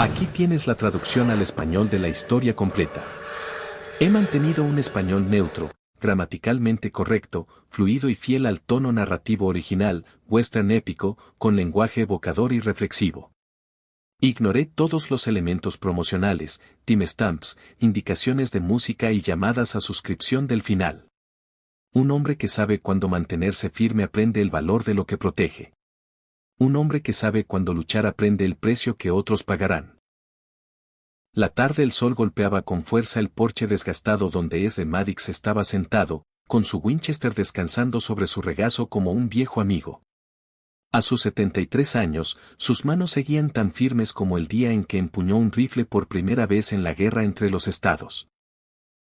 Aquí tienes la traducción al español de la historia completa. He mantenido un español neutro, gramaticalmente correcto, fluido y fiel al tono narrativo original, western épico, con lenguaje evocador y reflexivo. Ignoré todos los elementos promocionales, timestamps, indicaciones de música y llamadas a suscripción del final. Un hombre que sabe cuándo mantenerse firme aprende el valor de lo que protege. Un hombre que sabe cuándo luchar aprende el precio que otros pagarán. La tarde el sol golpeaba con fuerza el porche desgastado donde Ezra Maddox estaba sentado, con su Winchester descansando sobre su regazo como un viejo amigo. A sus 73 años, sus manos seguían tan firmes como el día en que empuñó un rifle por primera vez en la guerra entre los estados.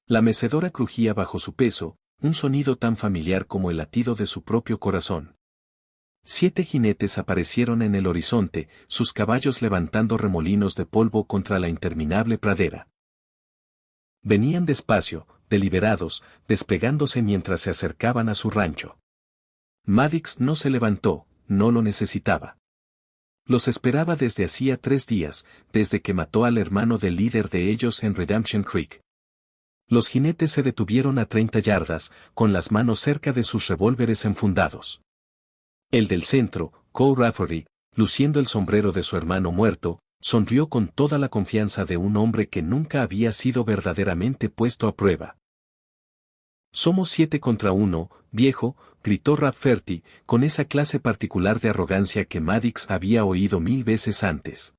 La mecedora crujía bajo su peso, un sonido tan familiar como el latido de su propio corazón. 7 jinetes aparecieron en el horizonte, sus caballos levantando remolinos de polvo contra la interminable pradera. Venían despacio, deliberados, desplegándose mientras se acercaban a su rancho. Maddox no se levantó, no lo necesitaba. Los esperaba desde hacía 3 días, desde que mató al hermano del líder de ellos en Redemption Creek. Los jinetes se detuvieron a 30 yardas, con las manos cerca de sus revólveres enfundados. El del centro, Cole Rafferty, luciendo el sombrero de su hermano muerto, sonrió con toda la confianza de un hombre que nunca había sido verdaderamente puesto a prueba. «Somos 7 contra 1, viejo», gritó Rafferty, con esa clase particular de arrogancia que Maddox había oído 1000 veces antes.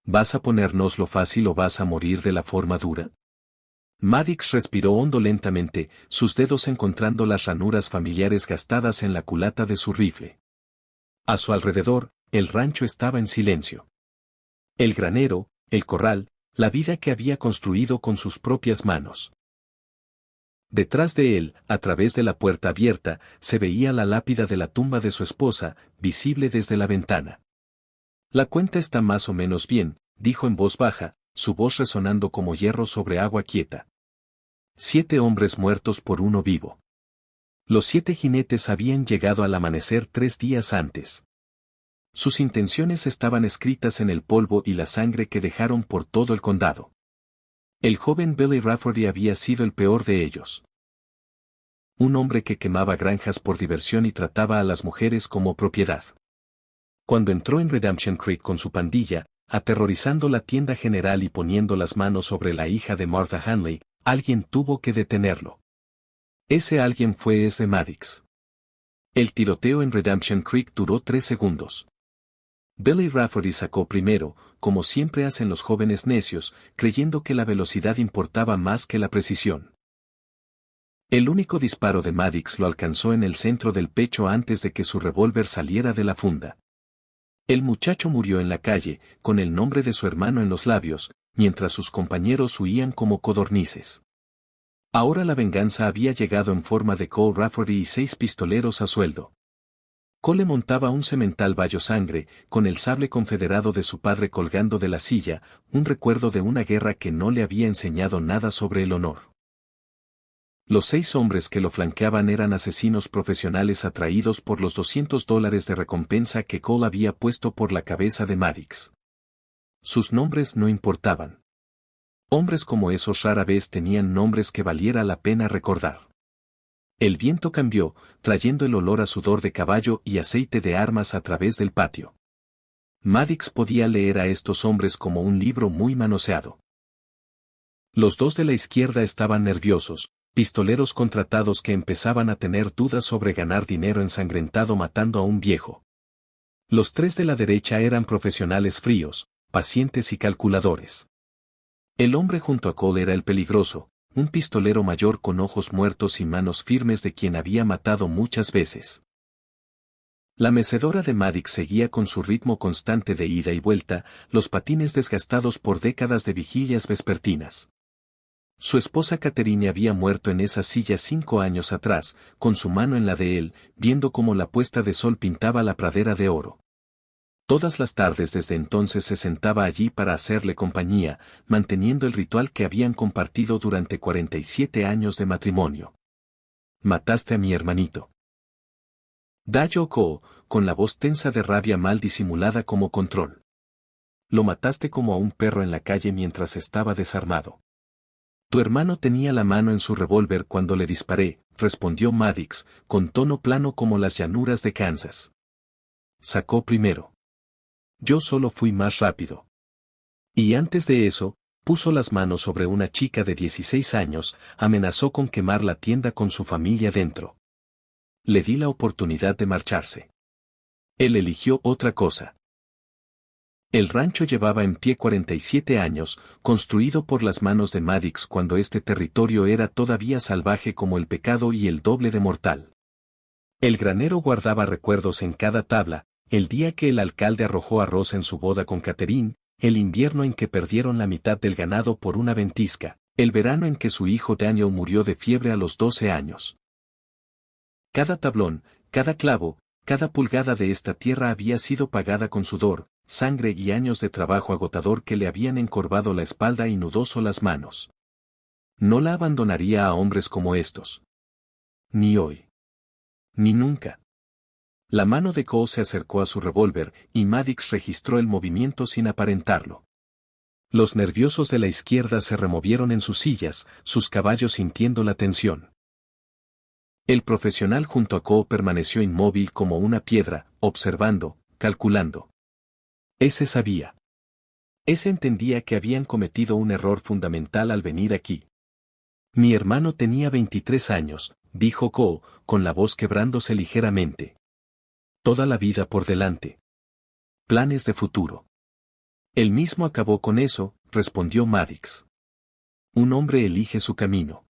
«¿Vas a ponérnoslo fácil o vas a morir de la forma dura?» Maddox respiró hondo lentamente, sus dedos encontrando las ranuras familiares gastadas en la culata de su rifle. A su alrededor, el rancho estaba en silencio. El granero, el corral, la vida que había construido con sus propias manos. Detrás de él, a través de la puerta abierta, se veía la lápida de la tumba de su esposa, visible desde la ventana. «La cuenta está más o menos bien», dijo en voz baja, su voz resonando como hierro sobre agua quieta. 7 hombres muertos por uno vivo. Los 7 jinetes habían llegado al amanecer 3 días antes. Sus intenciones estaban escritas en el polvo y la sangre que dejaron por todo el condado. El joven Billy Rafferty había sido el peor de ellos. Un hombre que quemaba granjas por diversión y trataba a las mujeres como propiedad. Cuando entró en Redemption Creek con su pandilla, aterrorizando la tienda general y poniendo las manos sobre la hija de Martha Hanley, alguien tuvo que detenerlo. Ese alguien fue Ezra Maddox. El tiroteo en Redemption Creek duró 3 segundos. Billy Rafferty sacó primero, como siempre hacen los jóvenes necios, creyendo que la velocidad importaba más que la precisión. El único disparo de Maddox lo alcanzó en el centro del pecho antes de que su revólver saliera de la funda. El muchacho murió en la calle, con el nombre de su hermano en los labios, mientras sus compañeros huían como codornices. Ahora la venganza había llegado en forma de Cole Rafferty y 6 pistoleros a sueldo. Cole montaba un semental bayo sangre, con el sable confederado de su padre colgando de la silla, un recuerdo de una guerra que no le había enseñado nada sobre el honor. Los 6 hombres que lo flanqueaban eran asesinos profesionales atraídos por los $200 de recompensa que Cole había puesto por la cabeza de Maddox. Sus nombres no importaban. Hombres como esos rara vez tenían nombres que valiera la pena recordar. El viento cambió, trayendo el olor a sudor de caballo y aceite de armas a través del patio. Maddox podía leer a estos hombres como un libro muy manoseado. Los 2 de la izquierda estaban nerviosos, pistoleros contratados que empezaban a tener dudas sobre ganar dinero ensangrentado matando a un viejo. Los 3 de la derecha eran profesionales fríos, pacientes y calculadores. El hombre junto a Cole era el peligroso, un pistolero mayor con ojos muertos y manos firmes de quien había matado muchas veces. La mecedora de Maddox seguía con su ritmo constante de ida y vuelta, los patines desgastados por décadas de vigilias vespertinas. Su esposa Catherine había muerto en esa silla 5 años atrás, con su mano en la de él, viendo cómo la puesta de sol pintaba la pradera de oro. Todas las tardes desde entonces se sentaba allí para hacerle compañía, manteniendo el ritual que habían compartido durante 47 años de matrimonio. «Mataste a mi hermanito». Dayo Cole, con la voz tensa de rabia mal disimulada como control. Lo mataste como a un perro en la calle mientras estaba desarmado. Tu hermano tenía la mano en su revólver cuando le disparé, respondió Maddox, con tono plano como las llanuras de Kansas. Sacó primero. Yo solo fui más rápido. Y antes de eso, puso las manos sobre una chica de 16 años, amenazó con quemar la tienda con su familia dentro. Le di la oportunidad de marcharse. Él eligió otra cosa. El rancho llevaba en pie 47 años, construido por las manos de Maddox cuando este territorio era todavía salvaje como el pecado y el doble de mortal. El granero guardaba recuerdos en cada tabla, el día que el alcalde arrojó arroz en su boda con Catherine, el invierno en que perdieron la mitad del ganado por una ventisca, el verano en que su hijo Daniel murió de fiebre a los 12 años. Cada tablón, cada clavo, cada pulgada de esta tierra había sido pagada con sudor, sangre y años de trabajo agotador que le habían encorvado la espalda y nudoso las manos. No la abandonaría a hombres como estos. Ni hoy. Ni nunca. La mano de Cole se acercó a su revólver y Maddox registró el movimiento sin aparentarlo. Los nerviosos de la izquierda se removieron en sus sillas, sus caballos sintiendo la tensión. El profesional junto a Cole permaneció inmóvil como una piedra, observando, calculando. Ese sabía. Ese entendía que habían cometido un error fundamental al venir aquí. Mi hermano tenía 23 años, dijo Cole, con la voz quebrándose ligeramente. Toda la vida por delante. Planes de futuro. Él mismo acabó con eso, respondió Maddox. Un hombre elige su camino.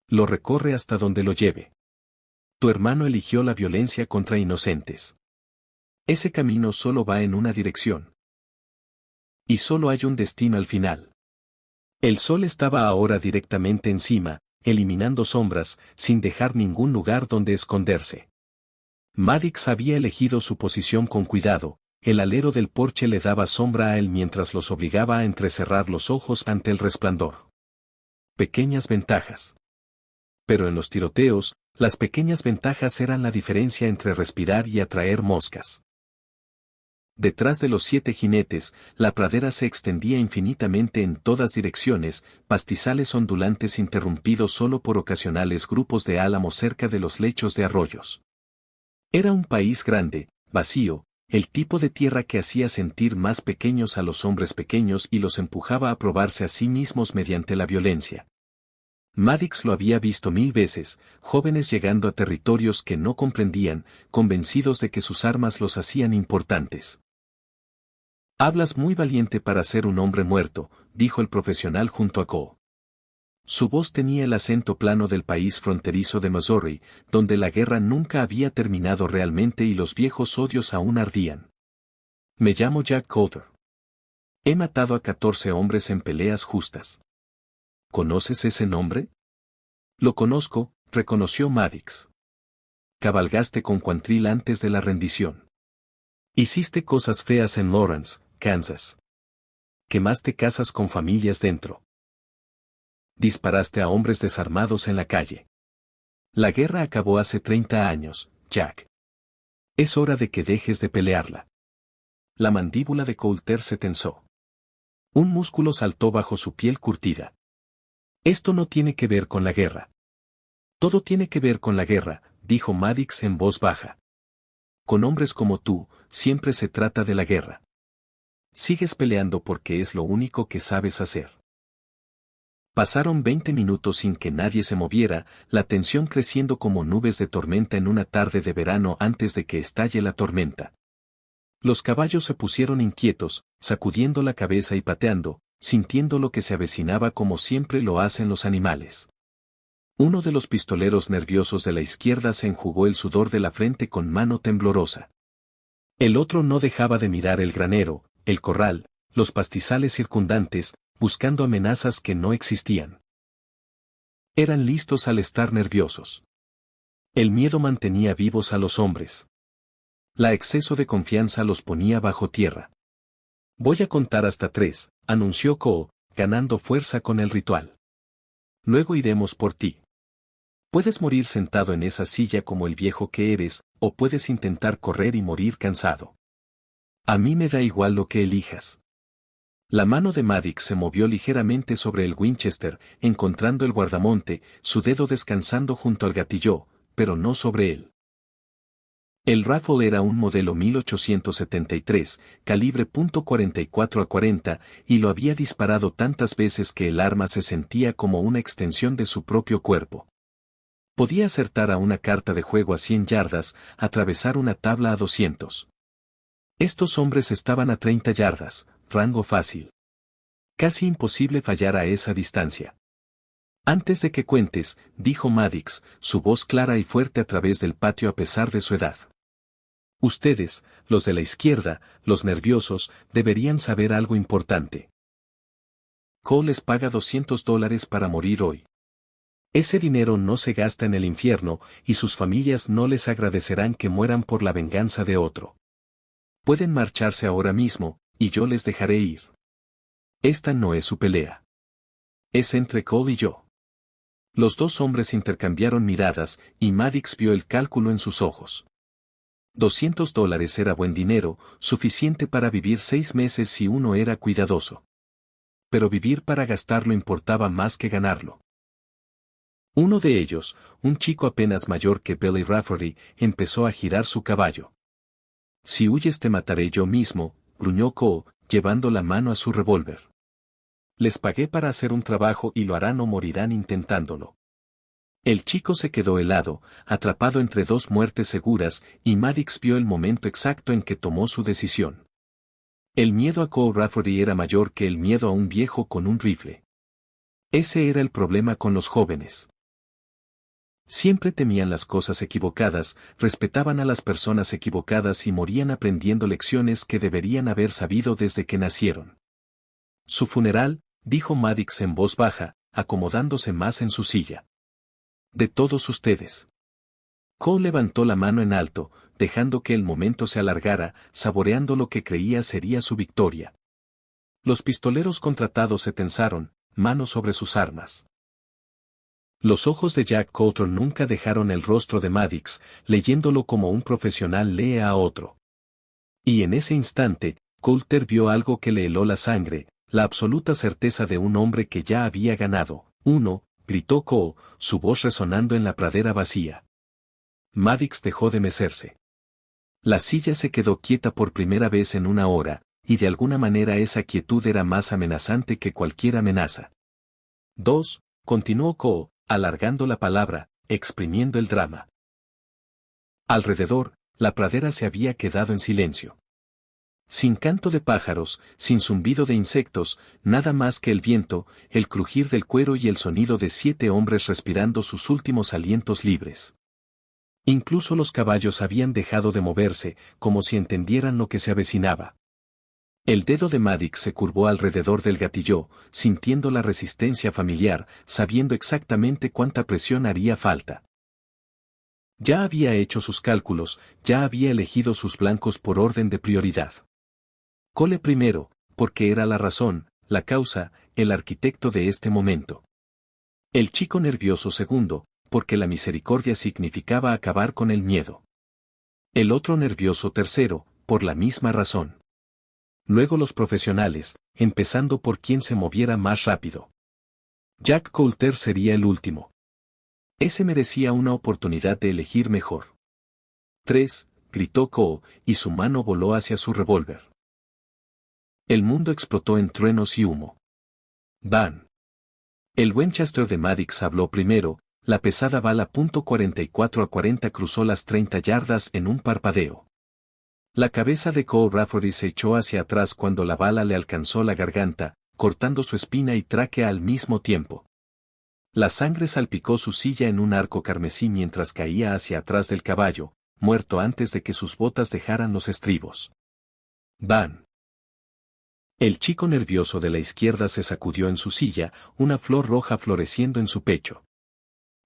Lo recorre hasta donde lo lleve. Tu hermano eligió la violencia contra inocentes. Ese camino solo va en una dirección. Y solo hay un destino al final. El sol estaba ahora directamente encima, eliminando sombras, sin dejar ningún lugar donde esconderse. Maddox había elegido su posición con cuidado, el alero del porche le daba sombra a él mientras los obligaba a entrecerrar los ojos ante el resplandor. Pequeñas ventajas. Pero en los tiroteos, las pequeñas ventajas eran la diferencia entre respirar y atraer moscas. Detrás de los 7 jinetes, la pradera se extendía infinitamente en todas direcciones, pastizales ondulantes interrumpidos solo por ocasionales grupos de álamos cerca de los lechos de arroyos. Era un país grande, vacío, el tipo de tierra que hacía sentir más pequeños a los hombres pequeños y los empujaba a probarse a sí mismos mediante la violencia. Maddox lo había visto 1000 veces, jóvenes llegando a territorios que no comprendían, convencidos de que sus armas los hacían importantes. Hablas muy valiente para ser un hombre muerto, dijo el profesional junto a Cole. Su voz tenía el acento plano del país fronterizo de Missouri, donde la guerra nunca había terminado realmente y los viejos odios aún ardían. Me llamo Jack Coulter. He matado a 14 hombres en peleas justas. ¿Conoces ese nombre? Lo conozco, reconoció Maddox. Cabalgaste con Quantrill antes de la rendición. Hiciste cosas feas en Lawrence, Kansas. Quemaste casas con familias dentro. Disparaste a hombres desarmados en la calle. La guerra acabó hace 30 años, Jack. Es hora de que dejes de pelearla. La mandíbula de Coulter se tensó. Un músculo saltó bajo su piel curtida. Esto no tiene que ver con la guerra. Todo tiene que ver con la guerra, dijo Maddox en voz baja. Con hombres como tú, siempre se trata de la guerra. Sigues peleando porque es lo único que sabes hacer. Pasaron 20 minutos sin que nadie se moviera, la tensión creciendo como nubes de tormenta en una tarde de verano antes de que estalle la tormenta. Los caballos se pusieron inquietos, sacudiendo la cabeza y pateando, sintiendo lo que se avecinaba como siempre lo hacen los animales. Uno de los pistoleros nerviosos de la izquierda se enjugó el sudor de la frente con mano temblorosa. El otro no dejaba de mirar el granero, el corral, los pastizales circundantes, buscando amenazas que no existían. Eran listos al estar nerviosos. El miedo mantenía vivos a los hombres. La exceso de confianza los ponía bajo tierra. Voy a contar hasta 3, anunció Cole, ganando fuerza con el ritual. Luego iremos por ti. Puedes morir sentado en esa silla como el viejo que eres, o puedes intentar correr y morir cansado. A mí me da igual lo que elijas. La mano de Maddox se movió ligeramente sobre el Winchester, encontrando el guardamonte, su dedo descansando junto al gatillo, pero no sobre él. El rifle era un modelo 1873, calibre .44 a 40, y lo había disparado tantas veces que el arma se sentía como una extensión de su propio cuerpo. Podía acertar a una carta de juego a 100 yardas, atravesar una tabla a 200. Estos hombres estaban a 30 yardas, rango fácil. Casi imposible fallar a esa distancia. Antes de que cuentes, dijo Maddox, su voz clara y fuerte a través del patio a pesar de su edad. Ustedes, los de la izquierda, los nerviosos, deberían saber algo importante. Cole les paga $200 para morir hoy. Ese dinero no se gasta en el infierno, y sus familias no les agradecerán que mueran por la venganza de otro. Pueden marcharse ahora mismo, y yo les dejaré ir. Esta no es su pelea. Es entre Cole y yo. Los dos hombres intercambiaron miradas, y Maddox vio el cálculo en sus ojos. $200 era buen dinero, suficiente para vivir 6 meses si uno era cuidadoso. Pero vivir para gastarlo importaba más que ganarlo. Uno de ellos, un chico apenas mayor que Billy Rafferty, empezó a girar su caballo. Si huyes te mataré yo mismo, gruñó Cole, llevando la mano a su revólver. Les pagué para hacer un trabajo y lo harán o morirán intentándolo. El chico se quedó helado, atrapado entre dos muertes seguras, y Maddox vio el momento exacto en que tomó su decisión. El miedo a Cole Rafferty era mayor que el miedo a un viejo con un rifle. Ese era el problema con los jóvenes. Siempre temían las cosas equivocadas, respetaban a las personas equivocadas y morían aprendiendo lecciones que deberían haber sabido desde que nacieron. Su funeral, dijo Maddox en voz baja, acomodándose más en su silla. De todos ustedes. Cole levantó la mano en alto, dejando que el momento se alargara, saboreando lo que creía sería su victoria. Los pistoleros contratados se tensaron, manos sobre sus armas. Los ojos de Jack Coulter nunca dejaron el rostro de Maddox, leyéndolo como un profesional lee a otro. Y en ese instante, Coulter vio algo que le heló la sangre, la absoluta certeza de un hombre que ya había ganado. «Uno», gritó Cole, su voz resonando en la pradera vacía. Maddox dejó de mecerse. La silla se quedó quieta por primera vez en una hora, y de alguna manera esa quietud era más amenazante que cualquier amenaza. 2, continuó Cole, alargando la palabra, exprimiendo el drama. Alrededor, la pradera se había quedado en silencio. Sin canto de pájaros, sin zumbido de insectos, nada más que el viento, el crujir del cuero y el sonido de 7 hombres respirando sus últimos alientos libres. Incluso los caballos habían dejado de moverse, como si entendieran lo que se avecinaba. El dedo de Maddox se curvó alrededor del gatillo, sintiendo la resistencia familiar, sabiendo exactamente cuánta presión haría falta. Ya había hecho sus cálculos, ya había elegido sus blancos por orden de prioridad. Cole primero, porque era la razón, la causa, el arquitecto de este momento. El chico nervioso segundo, porque la misericordia significaba acabar con el miedo. El otro nervioso tercero, por la misma razón. Luego los profesionales, empezando por quien se moviera más rápido. Jack Coulter sería el último. Ese merecía una oportunidad de elegir mejor. 3, gritó Cole, y su mano voló hacia su revólver. El mundo explotó en truenos y humo. ¡Bam! El Winchester de Maddox habló primero, la pesada bala .44 a 40 cruzó las 30 yardas en un parpadeo. La cabeza de Cole Rafferty se echó hacia atrás cuando la bala le alcanzó la garganta, cortando su espina y tráquea al mismo tiempo. La sangre salpicó su silla en un arco carmesí mientras caía hacia atrás del caballo, muerto antes de que sus botas dejaran los estribos. ¡Bam! El chico nervioso de la izquierda se sacudió en su silla, una flor roja floreciendo en su pecho.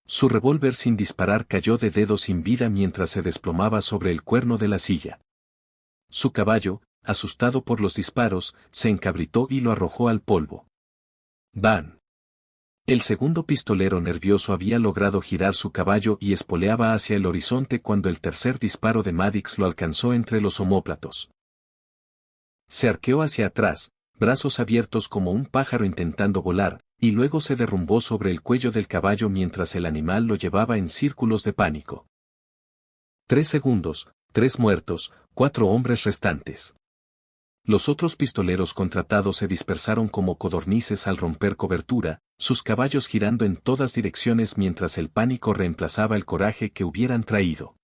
Su revólver sin disparar cayó de dedo sin vida mientras se desplomaba sobre el cuerno de la silla. Su caballo, asustado por los disparos, se encabritó y lo arrojó al polvo. ¡Bam! El segundo pistolero nervioso había logrado girar su caballo y espoleaba hacia el horizonte cuando el tercer disparo de Maddox lo alcanzó entre los omóplatos. Se arqueó hacia atrás, brazos abiertos como un pájaro intentando volar, y luego se derrumbó sobre el cuello del caballo mientras el animal lo llevaba en círculos de pánico. 3 segundos, 3 muertos, 4 hombres restantes. Los otros pistoleros contratados se dispersaron como codornices al romper cobertura, sus caballos girando en todas direcciones mientras el pánico reemplazaba el coraje que hubieran traído.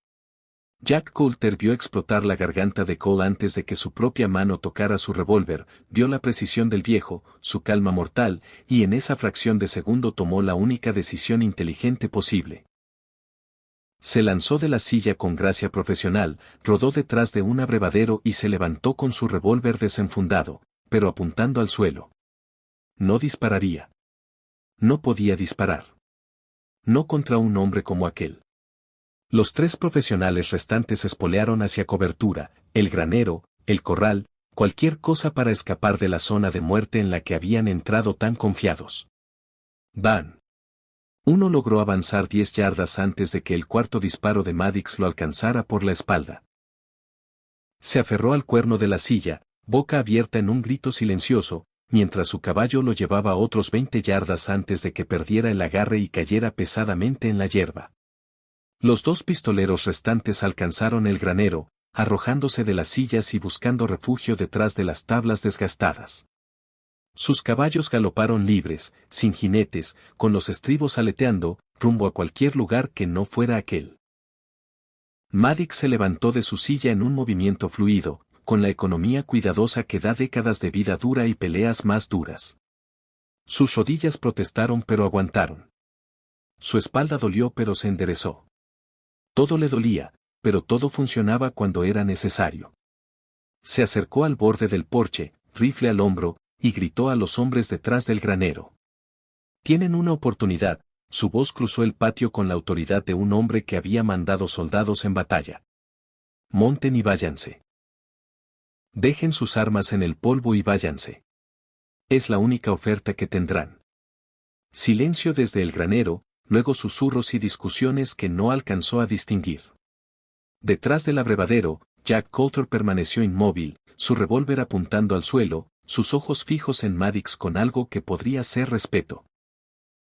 Jack Coulter vio explotar la garganta de Cole antes de que su propia mano tocara su revólver, vio la precisión del viejo, su calma mortal, y en esa fracción de segundo tomó la única decisión inteligente posible. Se lanzó de la silla con gracia profesional, rodó detrás de un abrevadero y se levantó con su revólver desenfundado, pero apuntando al suelo. No dispararía. No podía disparar. No contra un hombre como aquel. Los 3 profesionales restantes espolearon hacia cobertura, el granero, el corral, cualquier cosa para escapar de la zona de muerte en la que habían entrado tan confiados. ¡Van! Uno logró avanzar 10 yardas antes de que el cuarto disparo de Maddox lo alcanzara por la espalda. Se aferró al cuerno de la silla, boca abierta en un grito silencioso, mientras su caballo lo llevaba otros 20 yardas antes de que perdiera el agarre y cayera pesadamente en la hierba. Los 2 pistoleros restantes alcanzaron el granero, arrojándose de las sillas y buscando refugio detrás de las tablas desgastadas. Sus caballos galoparon libres, sin jinetes, con los estribos aleteando, rumbo a cualquier lugar que no fuera aquel. Maddox se levantó de su silla en un movimiento fluido, con la economía cuidadosa que da décadas de vida dura y peleas más duras. Sus rodillas protestaron pero aguantaron. Su espalda dolió pero se enderezó. Todo le dolía, pero todo funcionaba cuando era necesario. Se acercó al borde del porche, rifle al hombro, y gritó a los hombres detrás del granero. Tienen una oportunidad. Su voz cruzó el patio con la autoridad de un hombre que había mandado soldados en batalla. Monten y váyanse. Dejen sus armas en el polvo y váyanse. Es la única oferta que tendrán. Silencio desde el granero, luego susurros y discusiones que no alcanzó a distinguir. Detrás del abrevadero, Jack Coulter permaneció inmóvil, su revólver apuntando al suelo, sus ojos fijos en Maddox con algo que podría ser respeto.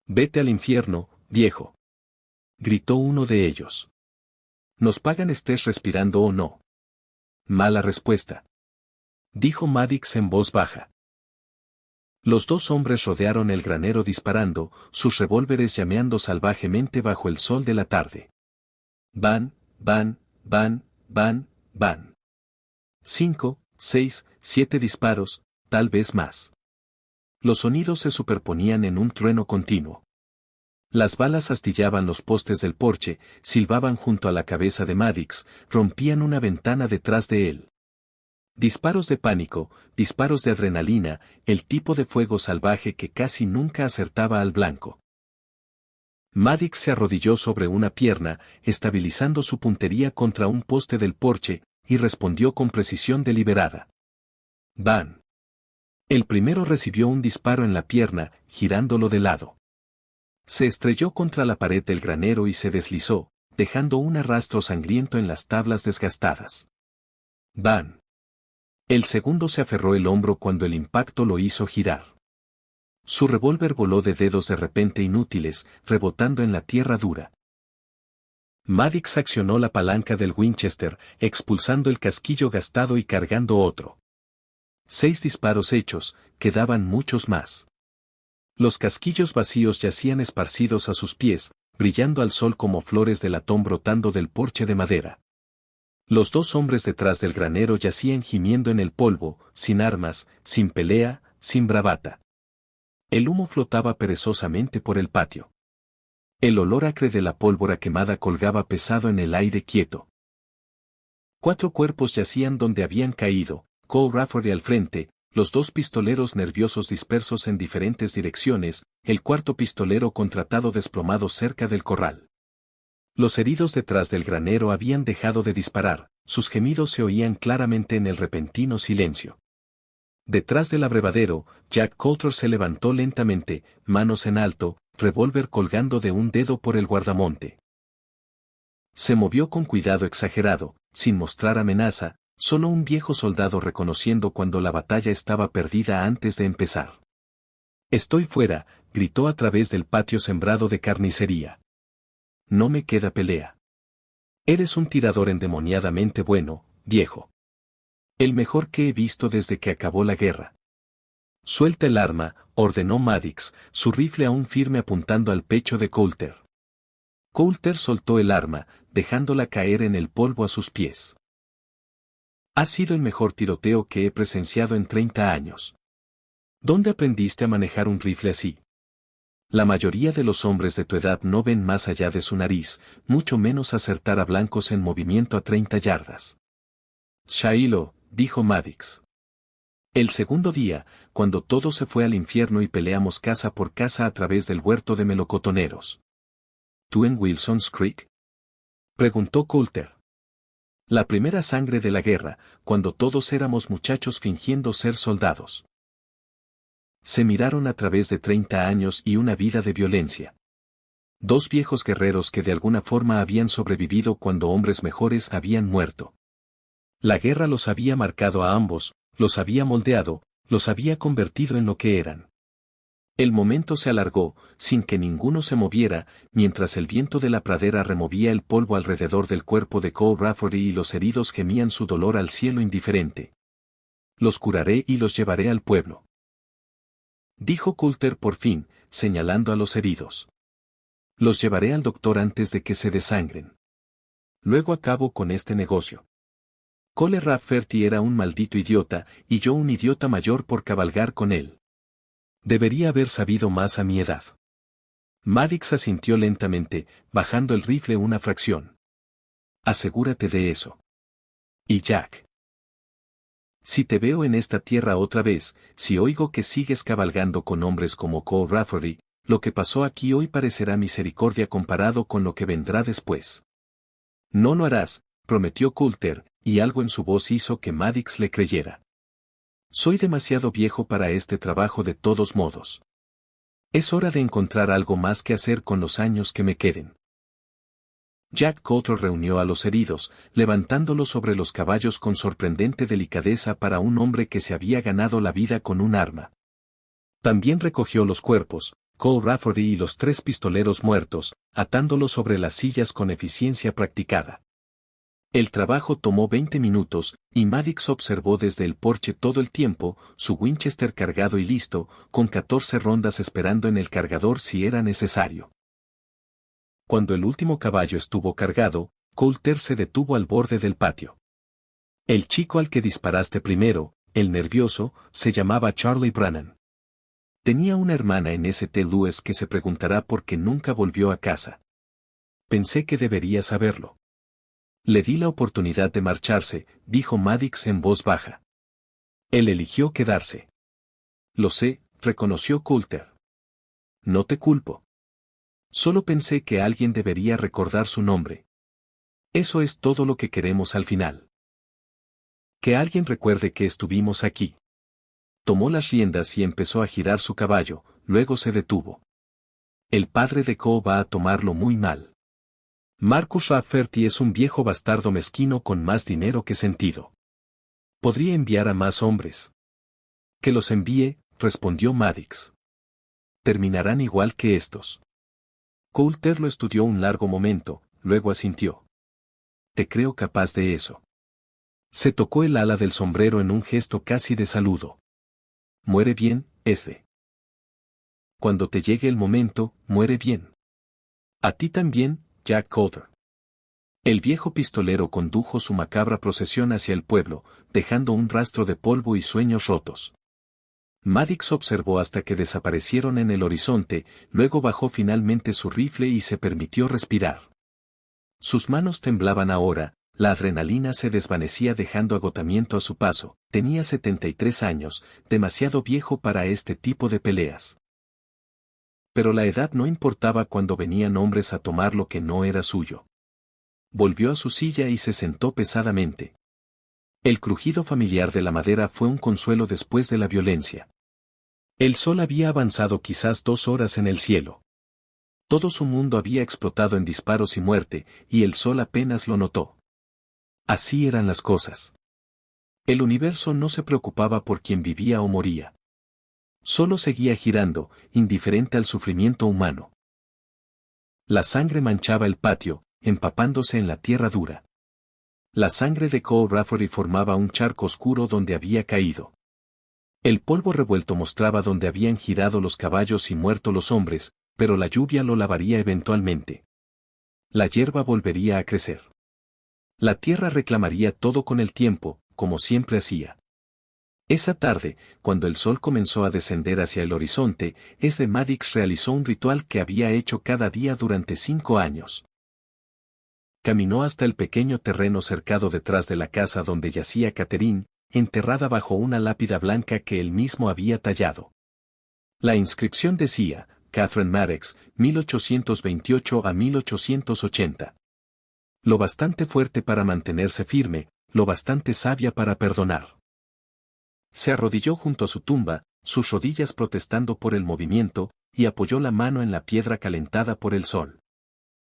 «Vete al infierno, viejo», gritó uno de ellos. «Nos pagan estés respirando o no». «Mala respuesta», dijo Maddox en voz baja. Los 2 hombres rodearon el granero disparando, sus revólveres llameando salvajemente bajo el sol de la tarde. Van, van, van, van, van. 5, 6, 7 disparos, tal vez más. Los sonidos se superponían en un trueno continuo. Las balas astillaban los postes del porche, silbaban junto a la cabeza de Maddox, rompían una ventana detrás de él. Disparos de pánico, disparos de adrenalina, el tipo de fuego salvaje que casi nunca acertaba al blanco. Maddox se arrodilló sobre una pierna, estabilizando su puntería contra un poste del porche, y respondió con precisión deliberada. Van. El primero recibió un disparo en la pierna, girándolo de lado. Se estrelló contra la pared del granero y se deslizó, dejando un arrastro sangriento en las tablas desgastadas. Van. El segundo se aferró el hombro cuando el impacto lo hizo girar. Su revólver voló de dedos de repente inútiles, rebotando en la tierra dura. Maddox accionó la palanca del Winchester, expulsando el casquillo gastado y cargando otro. 6 disparos hechos, quedaban muchos más. Los casquillos vacíos yacían esparcidos a sus pies, brillando al sol como flores de latón brotando del porche de madera. Los 2 hombres detrás del granero yacían gimiendo en el polvo, sin armas, sin pelea, sin bravata. El humo flotaba perezosamente por el patio. El olor acre de la pólvora quemada colgaba pesado en el aire quieto. 4 cuerpos yacían donde habían caído, Cole Rafferty al frente, los 2 pistoleros nerviosos dispersos en diferentes direcciones, el cuarto pistolero contratado desplomado cerca del corral. Los heridos detrás del granero habían dejado de disparar, sus gemidos se oían claramente en el repentino silencio. Detrás del abrevadero, Jack Coulter se levantó lentamente, manos en alto, revólver colgando de un dedo por el guardamonte. Se movió con cuidado exagerado, sin mostrar amenaza, Solo un viejo soldado reconociendo cuando la batalla estaba perdida antes de empezar. «Estoy fuera», gritó a través del patio sembrado de carnicería. «No me queda pelea. Eres un tirador endemoniadamente bueno, viejo. El mejor que he visto desde que acabó la guerra». «Suelta el arma», ordenó Maddox, su rifle aún firme apuntando al pecho de Coulter. Coulter soltó el arma, dejándola caer en el polvo a sus pies. «Ha sido el mejor tiroteo que he presenciado en 30 años. ¿Dónde aprendiste a manejar un rifle así?» La mayoría de los hombres de tu edad no ven más allá de su nariz, mucho menos acertar a blancos en movimiento a 30 yardas. «Shiloh», dijo Maddox. «El segundo día, cuando todo se fue al infierno y peleamos casa por casa a través del huerto de melocotoneros». «¿Tú en Wilson's Creek?», preguntó Coulter. «La primera sangre de la guerra, cuando todos éramos muchachos fingiendo ser soldados». Se miraron a través de 30 años y una vida de violencia. Dos viejos guerreros que de alguna forma habían sobrevivido cuando hombres mejores habían muerto. La guerra los había marcado a ambos, los había moldeado, los había convertido en lo que eran. El momento se alargó, sin que ninguno se moviera, mientras el viento de la pradera removía el polvo alrededor del cuerpo de Cole Rafferty y los heridos gemían su dolor al cielo indiferente. «Los curaré y los llevaré al pueblo», dijo Coulter por fin, señalando a los heridos. «Los llevaré al doctor antes de que se desangren. Luego acabo con este negocio». Cole Rafferty era un maldito idiota, y yo un idiota mayor por cabalgar con él. Debería haber sabido más a mi edad. Maddox asintió lentamente, bajando el rifle una fracción. «Asegúrate de eso. Y Jack. Si te veo en esta tierra otra vez, si oigo que sigues cabalgando con hombres como Cole Rafferty, lo que pasó aquí hoy parecerá misericordia comparado con lo que vendrá después». «No lo harás», prometió Coulter, y algo en su voz hizo que Maddox le creyera. «Soy demasiado viejo para este trabajo de todos modos. Es hora de encontrar algo más que hacer con los años que me queden». Jack Coulter reunió a los heridos, levantándolos sobre los caballos con sorprendente delicadeza para un hombre que se había ganado la vida con un arma. También recogió los cuerpos, Cole Rafferty y los 3 pistoleros muertos, atándolos sobre las sillas con eficiencia practicada. El trabajo tomó 20 minutos, y Maddox observó desde el porche todo el tiempo, su Winchester cargado y listo, con 14 rondas esperando en el cargador si era necesario. Cuando el último caballo estuvo cargado, Coulter se detuvo al borde del patio. «El chico al que disparaste primero, el nervioso, se llamaba Charlie Brannan. Tenía una hermana en St. Louis que se preguntará por qué nunca volvió a casa. Pensé que debería saberlo. Le di la oportunidad de marcharse», dijo Maddox en voz baja. «Él eligió quedarse». «Lo sé», reconoció Coulter. «No te culpo. Solo pensé que alguien debería recordar su nombre. Eso es todo lo que queremos al final. Que alguien recuerde que estuvimos aquí». Tomó las riendas y empezó a girar su caballo, luego se detuvo. «El padre de Cole va a tomarlo muy mal. Marcus Rafferty es un viejo bastardo mezquino con más dinero que sentido. Podría enviar a más hombres». «Que los envíe», respondió Maddox. «Terminarán igual que estos». Coulter lo estudió un largo momento, luego asintió. «Te creo capaz de eso». Se tocó el ala del sombrero en un gesto casi de saludo. «Muere bien, S. Cuando te llegue el momento, muere bien. A ti también, Jack Coulter». El viejo pistolero condujo su macabra procesión hacia el pueblo, dejando un rastro de polvo y sueños rotos. Maddox observó hasta que desaparecieron en el horizonte, luego bajó finalmente su rifle y se permitió respirar. Sus manos temblaban ahora, la adrenalina se desvanecía dejando agotamiento a su paso, tenía 73 años, demasiado viejo para este tipo de peleas. Pero la edad no importaba cuando venían hombres a tomar lo que no era suyo. Volvió a su silla y se sentó pesadamente. El crujido familiar de la madera fue un consuelo después de la violencia. El sol había avanzado quizás 2 horas en el cielo. Todo su mundo había explotado en disparos y muerte, y el sol apenas lo notó. Así eran las cosas. El universo no se preocupaba por quien vivía o moría. Solo seguía girando, indiferente al sufrimiento humano. La sangre manchaba el patio, empapándose en la tierra dura. La sangre de Cole Rafferty formaba un charco oscuro donde había caído. El polvo revuelto mostraba donde habían girado los caballos y muerto los hombres, pero la lluvia lo lavaría eventualmente. La hierba volvería a crecer. La tierra reclamaría todo con el tiempo, como siempre hacía. Esa tarde, cuando el sol comenzó a descender hacia el horizonte, Ezra Maddox realizó un ritual que había hecho cada día durante 5 años. Caminó hasta el pequeño terreno cercado detrás de la casa donde yacía Catherine, enterrada bajo una lápida blanca que él mismo había tallado. La inscripción decía, Catherine Maddox, 1828 a 1880. Lo bastante fuerte para mantenerse firme, lo bastante sabia para perdonar. Se arrodilló junto a su tumba, sus rodillas protestando por el movimiento, y apoyó la mano en la piedra calentada por el sol.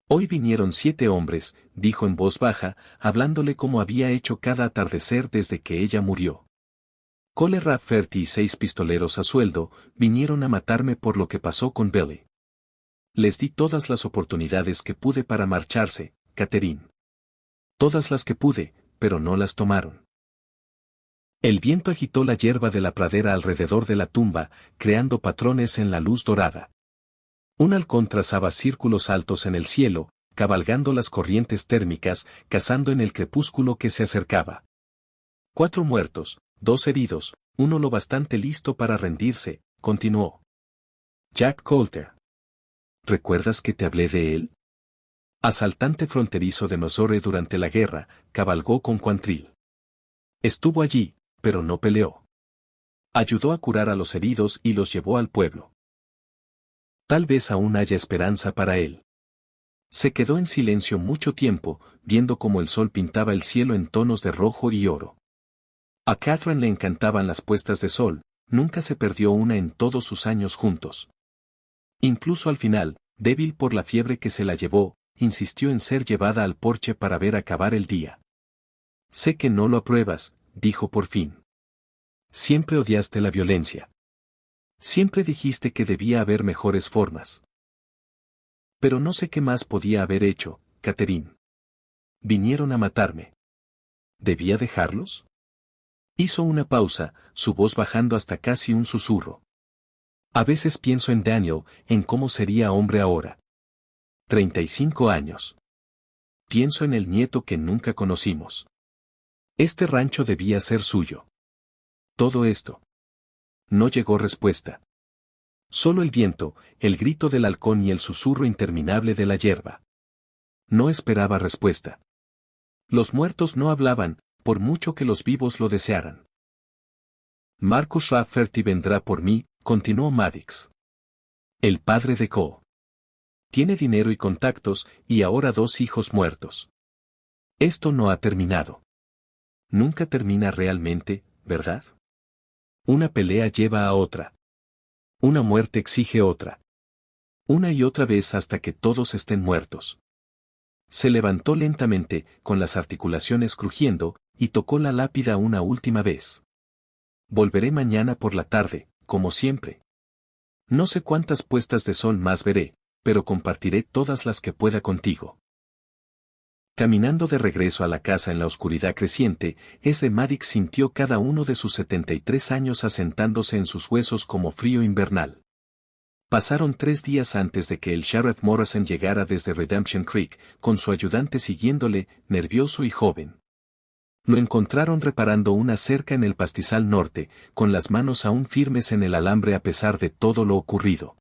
Hoy vinieron 7 hombres, dijo en voz baja, hablándole como había hecho cada atardecer desde que ella murió. Cole Rafferty y 6 pistoleros a sueldo, vinieron a matarme por lo que pasó con Billy. Les di todas las oportunidades que pude para marcharse, Catherine. Todas las que pude, pero no las tomaron. El viento agitó la hierba de la pradera alrededor de la tumba, creando patrones en la luz dorada. Un halcón trazaba círculos altos en el cielo, cabalgando las corrientes térmicas, cazando en el crepúsculo que se acercaba. 4 muertos, 2 heridos, uno lo bastante listo para rendirse, continuó. Jack Coulter. ¿Recuerdas que te hablé de él? Asaltante fronterizo de Missouri durante la guerra, cabalgó con Quantrill. Estuvo allí, pero no peleó. Ayudó a curar a los heridos y los llevó al pueblo. Tal vez aún haya esperanza para él. Se quedó en silencio mucho tiempo, viendo cómo el sol pintaba el cielo en tonos de rojo y oro. A Catherine le encantaban las puestas de sol, nunca se perdió una en todos sus años juntos. Incluso al final, débil por la fiebre que se la llevó, insistió en ser llevada al porche para ver acabar el día. Sé que no lo apruebas, dijo por fin. Siempre odiaste la violencia. Siempre dijiste que debía haber mejores formas. Pero no sé qué más podía haber hecho, Catherine. Vinieron a matarme. ¿Debía dejarlos? Hizo una pausa, su voz bajando hasta casi un susurro. A veces pienso en Daniel, en cómo sería hombre ahora. 35 años. Pienso en el nieto que nunca conocimos. Este rancho debía ser suyo. Todo esto. No llegó respuesta. Solo el viento, el grito del halcón y el susurro interminable de la hierba. No esperaba respuesta. Los muertos no hablaban, por mucho que los vivos lo desearan. Marcus Rafferty vendrá por mí, continuó Maddox. El padre de Cole. Tiene dinero y contactos, y ahora 2 hijos muertos. Esto no ha terminado. Nunca termina realmente, ¿verdad? Una pelea lleva a otra. Una muerte exige otra. Una y otra vez hasta que todos estén muertos. Se levantó lentamente, con las articulaciones crujiendo, y tocó la lápida una última vez. Volveré mañana por la tarde, como siempre. No sé cuántas puestas de sol más veré, pero compartiré todas las que pueda contigo. Caminando de regreso a la casa en la oscuridad creciente, Ezra Maddox sintió cada uno de sus 73 años asentándose en sus huesos como frío invernal. Pasaron 3 días antes de que el Sheriff Morrison llegara desde Redemption Creek, con su ayudante siguiéndole, nervioso y joven. Lo encontraron reparando una cerca en el pastizal norte, con las manos aún firmes en el alambre a pesar de todo lo ocurrido.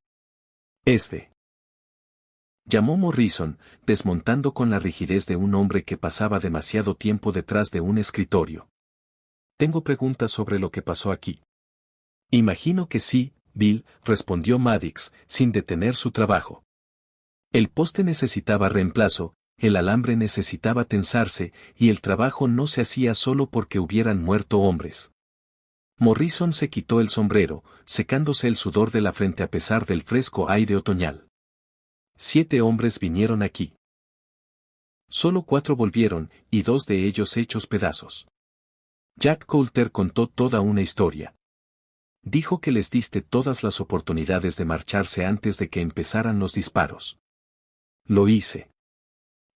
Llamó Morrison, desmontando con la rigidez de un hombre que pasaba demasiado tiempo detrás de un escritorio. Tengo preguntas sobre lo que pasó aquí. Imagino que sí, Bill, respondió Maddox, sin detener su trabajo. El poste necesitaba reemplazo, el alambre necesitaba tensarse, y el trabajo no se hacía solo porque hubieran muerto hombres. Morrison se quitó el sombrero, secándose el sudor de la frente a pesar del fresco aire otoñal. 7 hombres vinieron aquí. Solo 4 volvieron, y 2 de ellos hechos pedazos. Jack Coulter contó toda una historia. Dijo que les diste todas las oportunidades de marcharse antes de que empezaran los disparos. Lo hice.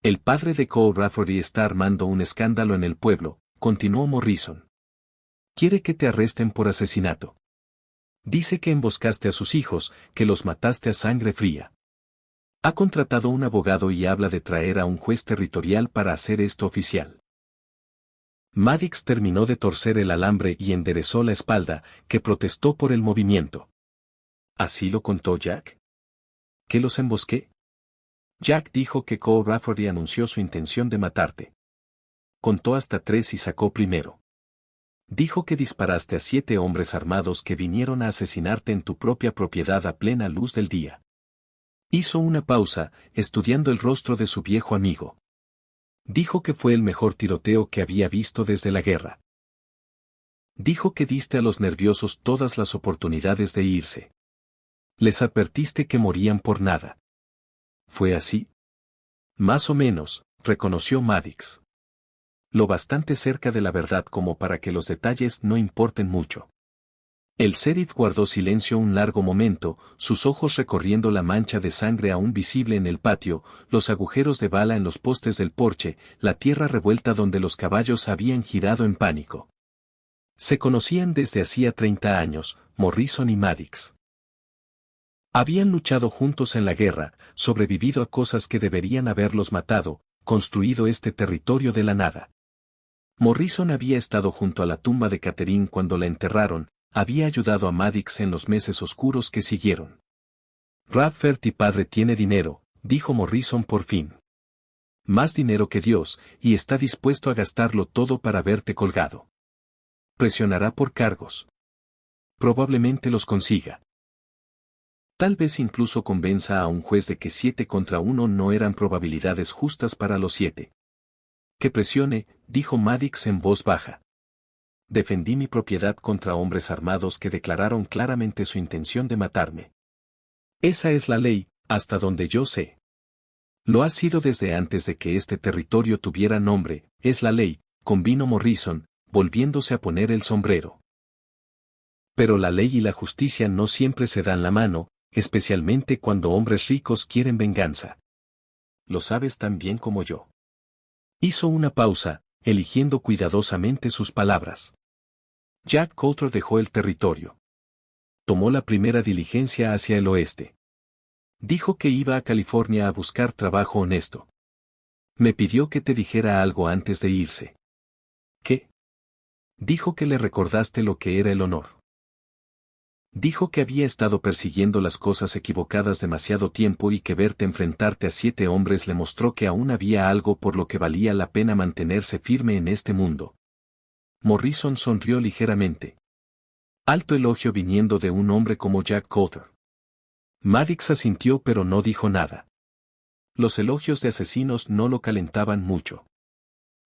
El padre de Cole Rafferty está armando un escándalo en el pueblo, continuó Morrison. Quiere que te arresten por asesinato. Dice que emboscaste a sus hijos, que los mataste a sangre fría. Ha contratado un abogado y habla de traer a un juez territorial para hacer esto oficial. Maddox terminó de torcer el alambre y enderezó la espalda, que protestó por el movimiento. ¿Así lo contó Jack? ¿Qué los embosqué? Jack dijo que Cole Rafferty anunció su intención de matarte. Contó hasta 3 y sacó primero. Dijo que disparaste a 7 hombres armados que vinieron a asesinarte en tu propia propiedad a plena luz del día. Hizo una pausa, estudiando el rostro de su viejo amigo. Dijo que fue el mejor tiroteo que había visto desde la guerra. Dijo que diste a los nerviosos todas las oportunidades de irse. Les advertiste que morían por nada. ¿Fue así? Más o menos, reconoció Maddox. Lo bastante cerca de la verdad como para que los detalles no importen mucho. El sheriff guardó silencio un largo momento, sus ojos recorriendo la mancha de sangre aún visible en el patio, los agujeros de bala en los postes del porche, la tierra revuelta donde los caballos habían girado en pánico. Se conocían desde hacía 30 años, Morrison y Maddox. Habían luchado juntos en la guerra, sobrevivido a cosas que deberían haberlos matado, construido este territorio de la nada. Morrison había estado junto a la tumba de Catherine cuando la enterraron, había ayudado a Maddox en los meses oscuros que siguieron. Rafferty padre tiene dinero, dijo Morrison por fin. Más dinero que Dios, y está dispuesto a gastarlo todo para verte colgado. Presionará por cargos. Probablemente los consiga. Tal vez incluso convenza a un juez de que 7 contra 1 no eran probabilidades justas para los 7. Que presione, dijo Maddox en voz baja. Defendí mi propiedad contra hombres armados que declararon claramente su intención de matarme. Esa es la ley, hasta donde yo sé. Lo ha sido desde antes de que este territorio tuviera nombre, es la ley, convino Morrison, volviéndose a poner el sombrero. Pero la ley y la justicia no siempre se dan la mano, especialmente cuando hombres ricos quieren venganza. Lo sabes tan bien como yo. Hizo una pausa, eligiendo cuidadosamente sus palabras. Jack Coulter dejó el territorio. Tomó la primera diligencia hacia el oeste. Dijo que iba a California a buscar trabajo honesto. Me pidió que te dijera algo antes de irse. ¿Qué? Dijo que le recordaste lo que era el honor. Dijo que había estado persiguiendo las cosas equivocadas demasiado tiempo y que verte enfrentarte a 7 hombres le mostró que aún había algo por lo que valía la pena mantenerse firme en este mundo. Morrison sonrió ligeramente. Alto elogio viniendo de un hombre como Jack Coulter. Maddox asintió pero no dijo nada. Los elogios de asesinos no lo calentaban mucho.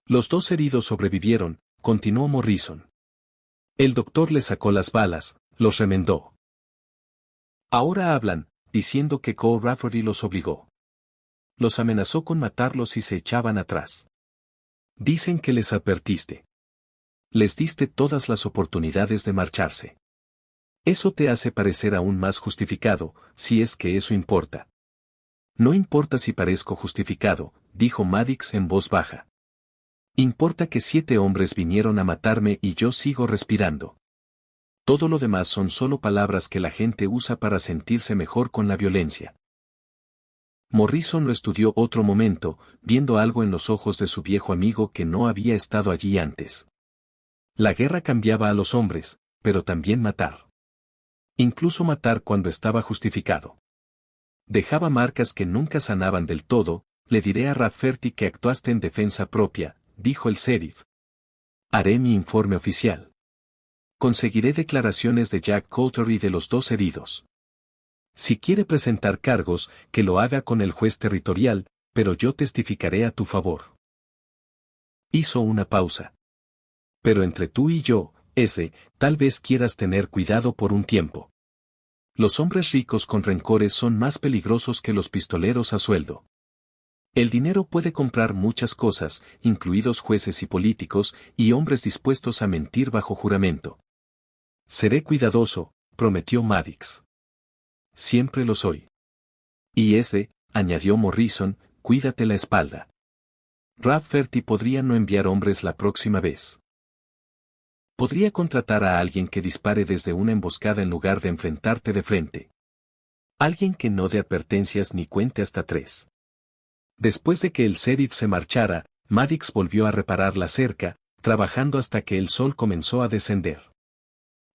Los 2 heridos sobrevivieron, continuó Morrison. El doctor le sacó las balas, los remendó. Ahora hablan, diciendo que Cole Rafferty los obligó. Los amenazó con matarlos si se echaban atrás. Dicen que les advertiste. Les diste todas las oportunidades de marcharse. Eso te hace parecer aún más justificado, si es que eso importa. No importa si parezco justificado, dijo Maddox en voz baja. Importa que 7 hombres vinieron a matarme y yo sigo respirando. Todo lo demás son solo palabras que la gente usa para sentirse mejor con la violencia. Morrison lo estudió otro momento, viendo algo en los ojos de su viejo amigo que no había estado allí antes. La guerra cambiaba a los hombres, pero también matar. Incluso matar cuando estaba justificado. Dejaba marcas que nunca sanaban del todo. Le diré a Rafferty que actuaste en defensa propia, dijo el sheriff. Haré mi informe oficial. Conseguiré declaraciones de Jack Coulter y de los 2 heridos. Si quiere presentar cargos, que lo haga con el juez territorial, pero yo testificaré a tu favor. Hizo una pausa. Pero entre tú y yo, tal vez quieras tener cuidado por un tiempo. Los hombres ricos con rencores son más peligrosos que los pistoleros a sueldo. El dinero puede comprar muchas cosas, incluidos jueces y políticos, y hombres dispuestos a mentir bajo juramento. Seré cuidadoso, prometió Maddox. Siempre lo soy. Y añadió Morrison, cuídate la espalda. Rafferty podría no enviar hombres la próxima vez. Podría contratar a alguien que dispare desde una emboscada en lugar de enfrentarte de frente. Alguien que no dé advertencias ni cuente hasta 3. Después de que el sheriff se marchara, Maddox volvió a reparar la cerca, trabajando hasta que el sol comenzó a descender.